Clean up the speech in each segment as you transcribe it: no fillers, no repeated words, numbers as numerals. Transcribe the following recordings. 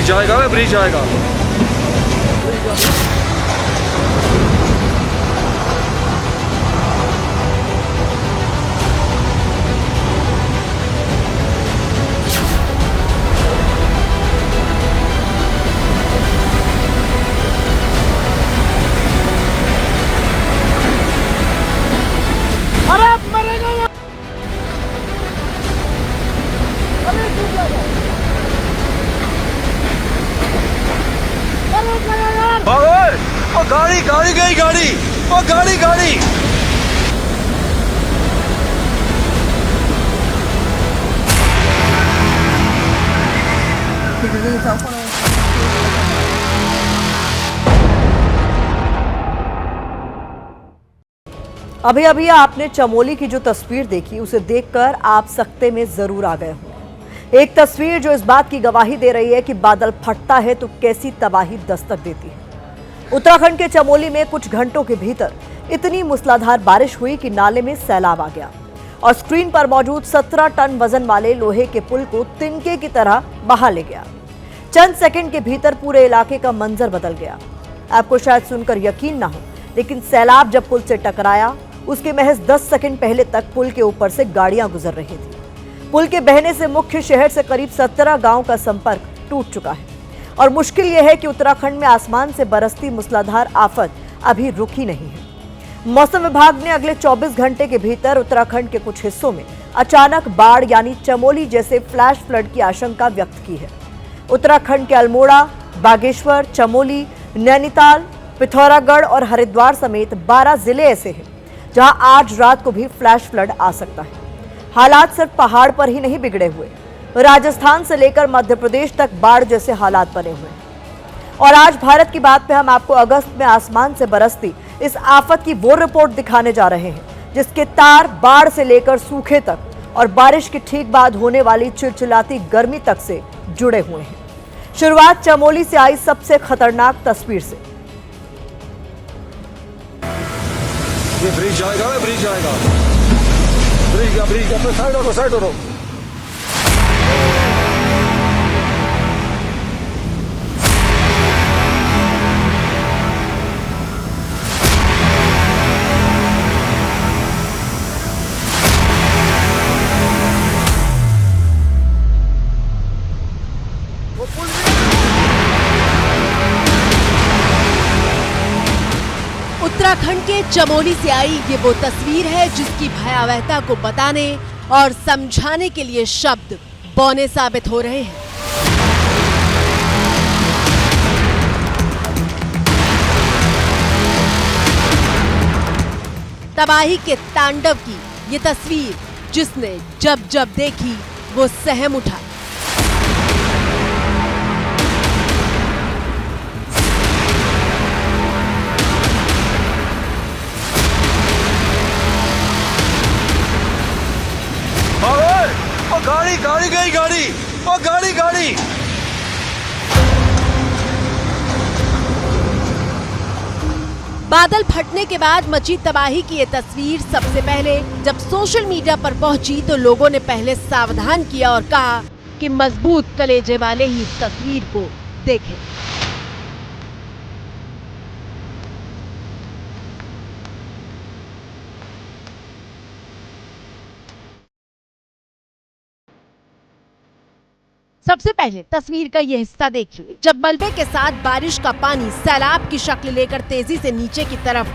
Bridge आएगा, bridge आएगा। गाड़ी गाड़ी गई, गाड़ी ओ गाड़ी गाड़ी। अभी अभी आपने चमोली की जो तस्वीर देखी उसे देखकर आप सकते में जरूर आ गए होंगे। एक तस्वीर जो इस बात की गवाही दे रही है कि बादल फटता है तो कैसी तबाही दस्तक देती है। उत्तराखंड के चमोली में कुछ घंटों के भीतर इतनी मूसलाधार बारिश हुई कि नाले में सैलाब आ गया और स्क्रीन पर मौजूद 17 टन वजन वाले लोहे के पुल को तिनके की तरह बहा ले गया। चंद सेकंड के भीतर पूरे इलाके का मंजर बदल गया। आपको शायद सुनकर यकीन ना हो, लेकिन सैलाब जब पुल से टकराया उसके महज 10 सेकंड पहले तक पुल के ऊपर से गाड़ियां गुजर रही थी। पुल के बहने से मुख्य शहर से करीब 17 गांव का संपर्क टूट चुका है और मुश्किल यह है कि उत्तराखंड में आसमान से बरसती मूसलाधार आफत अभी रुकी नहीं है। मौसम विभाग ने अगले 24 घंटे के भीतर उत्तराखंड के कुछ हिस्सों में अचानक बाढ़ यानी चमोली जैसे फ्लैश फ्लड की आशंका व्यक्त की है। उत्तराखंड के अल्मोड़ा, बागेश्वर, चमोली, नैनीताल, पिथौरागढ़ और हरिद्वार समेत 12 जिले ऐसे हैं जहां आज रात को भी फ्लैश फ्लड आ सकता है। हालात सिर्फ पहाड़ पर ही नहीं बिगड़े हुए, राजस्थान से लेकर मध्य प्रदेश तक बाढ़ जैसे हालात बने हुए हैं। और आज भारत की बात पे हम आपको अगस्त में आसमान से बरसती इस आफत की वो रिपोर्ट दिखाने जा रहे हैं जिसके तार बाढ़ से लेकर सूखे तक और बारिश के ठीक बाद होने वाली चिलचिलाती गर्मी तक से जुड़े हुए हैं। शुरुआत चमोली से आई सबसे खतरनाक तस्वीर से। ये ब्रिज आएगा, ब्रिज आएगा। ब्रिज अपने साइड हो, साइड हो। उत्तराखंड के चमोली से आई ये वो तस्वीर है जिसकी भयावहता को बताने और समझाने के लिए शब्द बौने साबित हो रहे हैं। तबाही के तांडव की ये तस्वीर जिसने जब जब देखी वो सहम उठा। गाड़ी गाड़ी गई, गाड़ी ओ गाड़ी गाड़ी। बादल फटने के बाद मची तबाही की ये तस्वीर सबसे पहले जब सोशल मीडिया पर पहुंची तो लोगों ने पहले सावधान किया और कहा कि मजबूत कलेजे वाले ही इस तस्वीर को देखें। सबसे पहले तस्वीर का ये हिस्सा देखिए जब मलबे के साथ बारिश का पानी सैलाब की शक्ल लेकर तेजी से नीचे की तरफ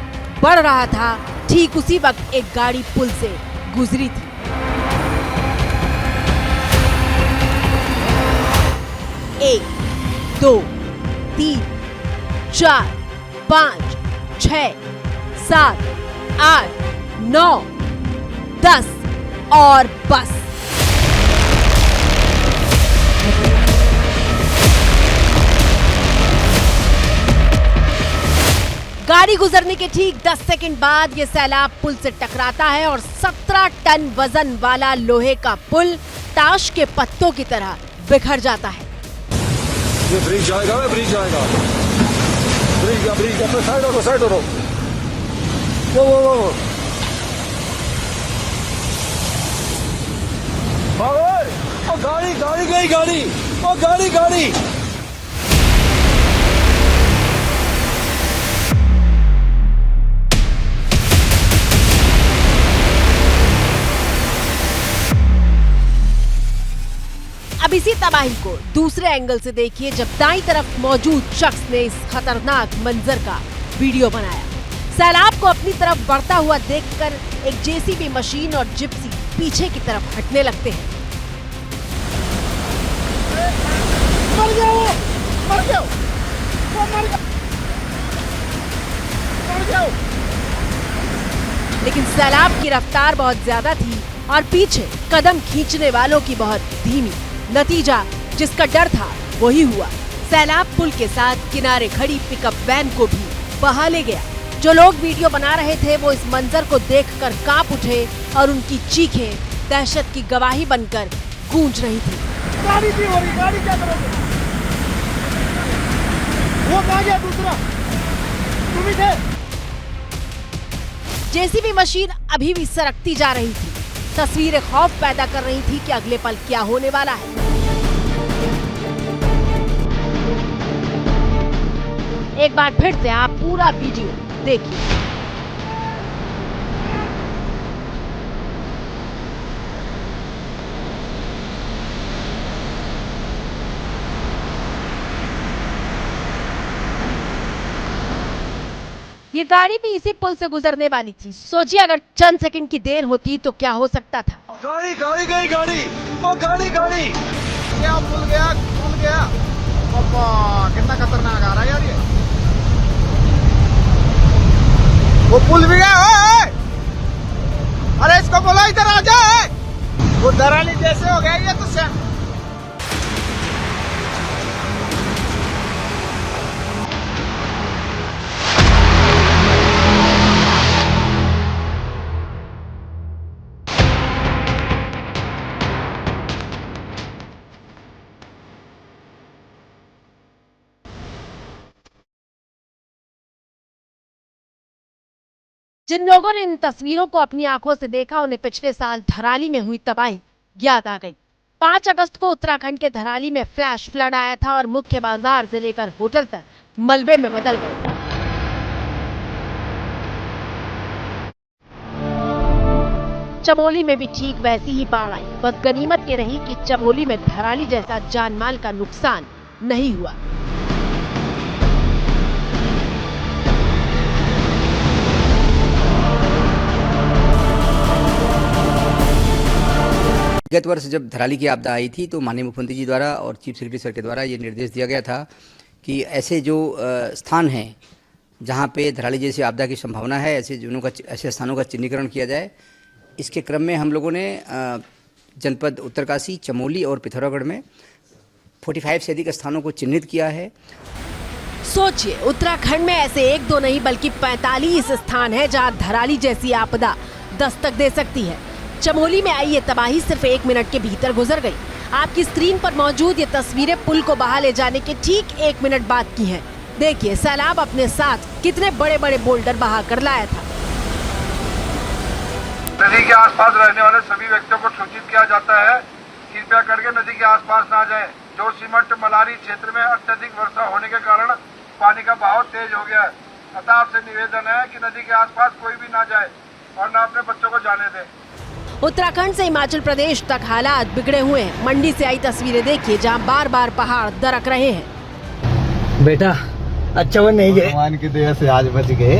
बढ़ रहा था। ठीक उसी वक्त एक गाड़ी पुल से गुजरी थी। एक, दो, तीन, 4, 5, 6, 7, 8, 9, 10 और बस। गाड़ी गुजरने के ठीक 10 सेकंड बाद ये सैलाब पुल से टकराता है और 17 टन वजन वाला लोहे का पुल ताश के पत्तों की तरह बिखर जाता है। ये ब्रिज आएगा, ब्रिज आएगा। ब्रिज अपने साइड हो, साइड हो। वो गाड़ी गाड़ी गई, गाड़ी ओ गाड़ी गाड़ी। अब इसी तबाही को दूसरे एंगल से देखिए, जब दाईं तरफ मौजूद शख्स ने इस खतरनाक मंजर का वीडियो बनाया। सैलाब को अपनी तरफ बढ़ता हुआ देखकर एक जेसीबी मशीन और जिप्सी पीछे की तरफ हटने लगते हैं। मर गया वो, मर गया, वो मर गया, मर गया। लेकिन सैलाब की रफ्तार बहुत ज्यादा थी और पीछे कदम खींचने वालों की बहुत धीमी। नतीजा जिसका डर था वही हुआ। सैलाब पुल के साथ किनारे खड़ी पिकअप वैन को भी बहा ले गया। जो लोग वीडियो बना रहे थे वो इस मंजर को देखकर कांप उठे और उनकी चीखें दहशत की गवाही बनकर गूंज रही थी। गाड़ी भी हो रही, गाड़ी क्या करोगे? वो कहाँ गया दूसरा? तुम ही थे? जेसीबी मशीन अभी भी सरकती जा रही थी। तस्वीरें खौफ पैदा कर रही थी कि अगले पल क्या होने वाला है। एक बार फिर से आप पूरा वीडियो देखिए। ये गाड़ी भी इसी पुल से गुजरने वाली थी। सोचिए अगर चंद सेकंड की देर होती तो क्या हो सकता था। गाड़ी गाड़ी गई, गाड़ी वो गाड़ी गाड़ी क्या पुल गया, पुल गया। पापा कितना खतरनाक आ रहा है यार ये। वो पुल भी गया। ओए! अरे इसको बोला इधर आ जा। वो दरानी जैसे हो गया ये तो सेम। जिन लोगों ने इन तस्वीरों को अपनी आंखों से देखा उन्हें पिछले साल धराली में हुई तबाही याद आ गई। 5 अगस्त को उत्तराखंड के धराली में फ्लैश फ्लड आया था और मुख्य बाजार से लेकर होटल तक मलबे में बदल गए। चमोली में भी ठीक वैसी ही बाढ़ आई। बस गनीमत ये रही कि चमोली में धराली जैसा जानमाल का नुकसान नहीं हुआ। गत वर्ष जब धराली की आपदा आई थी तो माननीय मुख्यमंत्री जी द्वारा और चीफ सेक्रेटरी सर के द्वारा ये निर्देश दिया गया था कि ऐसे जो स्थान हैं जहाँ पे धराली जैसी आपदा की संभावना है, ऐसे स्थानों का चिन्हीकरण किया जाए। इसके क्रम में हम लोगों ने जनपद उत्तरकाशी, चमोली और पिथौरागढ़ में 45 से अधिक स्थानों को चिन्हित किया है। सोचिए, उत्तराखंड में ऐसे 1-2 नहीं बल्कि 45 स्थान है जहाँ धराली जैसी आपदा दस्तक दे सकती है। चमोली में आई ये तबाही सिर्फ 1 मिनट के भीतर गुजर गई। आपकी स्क्रीन पर मौजूद ये तस्वीरें पुल को बहा ले जाने के ठीक 1 मिनट बाद की हैं। देखिए सैलाब अपने साथ कितने बड़े बड़े बोल्डर बहा कर लाया था। नदी के आसपास रहने वाले सभी व्यक्तियों को सूचित किया जाता है, कृपया करके नदी के आसपास ना जाएं। जोशीमठ मलारी क्षेत्र में अत्यधिक वर्षा होने के कारण पानी का बहाव तेज हो गया है। अतः आपसे निवेदन है कि नदी के आसपास कोई भी ना जाए और न अपने बच्चों को जाने दें। उत्तराखंड से हिमाचल प्रदेश तक हालात बिगड़े हुए हैं। मंडी से आई तस्वीरें देखिए जहां बार बार पहाड़ दरक रहे हैं। बेटा अच्छा वो नहीं गए, भगवान की दया से आज बच गए।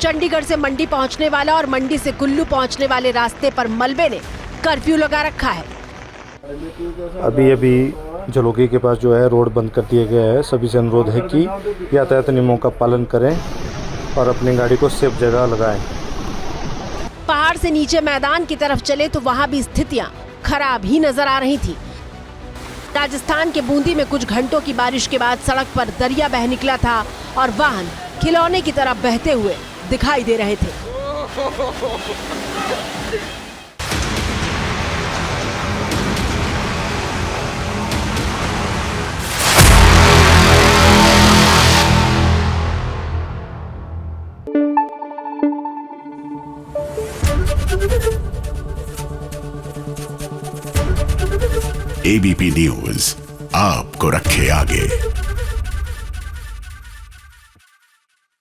चंडीगढ़ से मंडी पहुंचने वाला और मंडी से कुल्लू पहुंचने वाले रास्ते पर मलबे ने कर्फ्यू लगा रखा है। अभी जलोकी के पास जो है रोड बंद कर दिया गया है। सभी से अनुरोध है कि यातायात नियमों का पालन करें और अपनी गाड़ी को सेफ जगह लगाएं। पहाड़ से नीचे मैदान की तरफ चले तो वहां भी स्थितियां खराब ही नजर आ रही थी। राजस्थान के बूंदी में कुछ घंटों की बारिश के बाद सड़क पर दरिया बह निकला था और वाहन खिलौने की तरह बहते हुए दिखाई दे रहे थे। एबीपी न्यूज आपको रखे आगे।